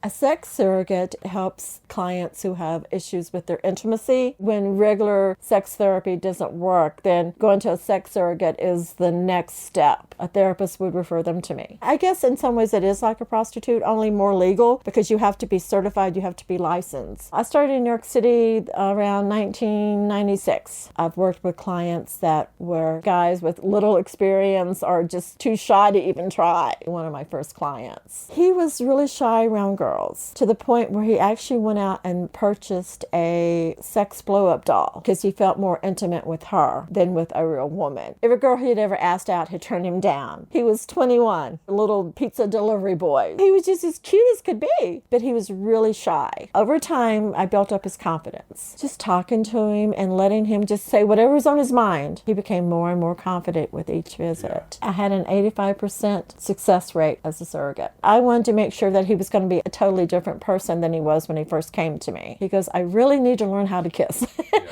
A sex surrogate helps clients who have issues with their intimacy. When regular sex therapy doesn't work, then going to a sex surrogate is the next step. A therapist would refer them to me. I guess in some ways it is like a prostitute, only more legal because you have to be certified, you have to be licensed. I started in New York City around 1996. I've worked with clients that were guys with little experience or just too shy to even try. One of my first clients, he was really shy around girls to the point where he actually went out and purchased a sex blow-up doll because he felt more intimate with her than with a real woman. Every girl he had ever asked out had turned him down. He was 21, a little pizza delivery boy. He was just as cute as could be, but he was really shy. Over time, I built up his confidence. Just talking to him and letting him just say whatever was on his mind. He became more and more confident with each visit. I had an 85% success rate as a surrogate. I wanted to make sure that he was going to be a totally different person than he was when he first came to me. He goes, I really need to learn how to kiss.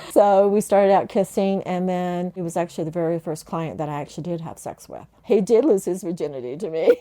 So we started out kissing, and then he was actually the very first client that I actually did have sex with. He did lose his virginity to me.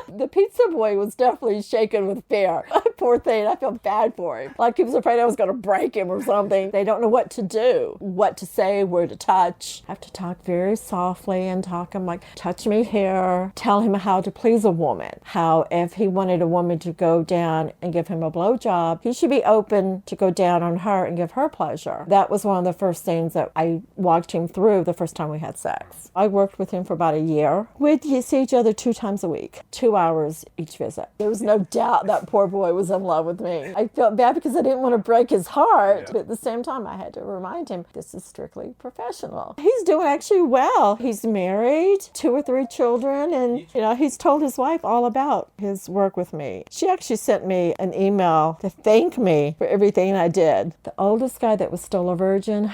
The pizza boy was definitely shaken with fear. Poor thing, I felt bad for him. Like he was afraid I was going to break him or something. They don't know what to do, what to say, where to touch. I have to talk very softly and talk him like, touch me here. Tell him how to please a woman. How if he wanted a woman to go down and give him a blowjob, he should be open to go down on her and give her pleasure. That was one of the first things that I walked him through the first time we had sex. I worked with him for about a year. We'd see each other 2 times a week, 2 hours each visit. There was no doubt that poor boy was in love with me. I felt bad because I didn't want to break his heart, but at the same time I had to remind him this is strictly professional. He's doing actually well. He's married, 2 or 3 children, and he's told his wife all about his work with me. She actually sent me an email to thank me for everything I did. The oldest guy that was still a virgin,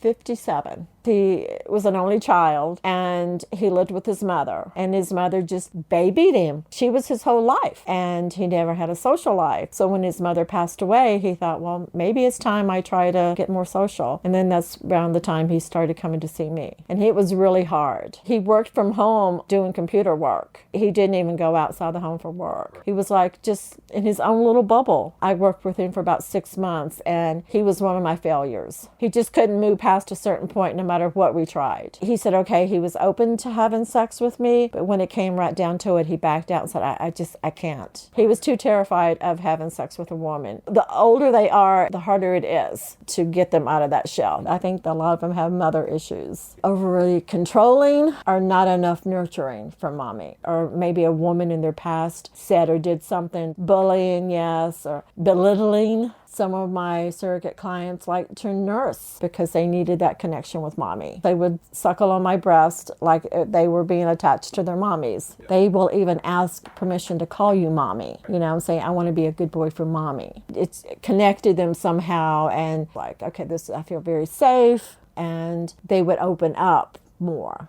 57. He was an only child, and he lived with his mother, and his mother just babied him. She was his whole life, and he never had a social life. So when his mother passed away, he thought, well, maybe it's time I try to get more social. And then that's around the time he started coming to see me. And it was really hard. He worked from home doing computer work. He didn't even go outside the home for work. He was like just in his own little bubble. I worked with him for about 6 months, and he was one of my failures. He just couldn't move past a certain point no matter what we tried. He said, okay, he was open to having sex with me, but when it came right down to it, he backed out and said, I can't. He was too terrified of having sex with a woman. The older they are, the harder it is to get them out of that shell. I think a lot of them have mother issues. Overly controlling or not enough nurturing from mommy. Or maybe a woman in their past said or did something, bullying, yes, or belittling. Some of my surrogate clients like to nurse because they needed that connection with mommy. They would suckle on my breast like they were being attached to their mommies. Yeah. They will even ask permission to call you mommy. Saying, I want to be a good boy for mommy. It's connected them somehow, and like, okay, I feel very safe, and they would open up more.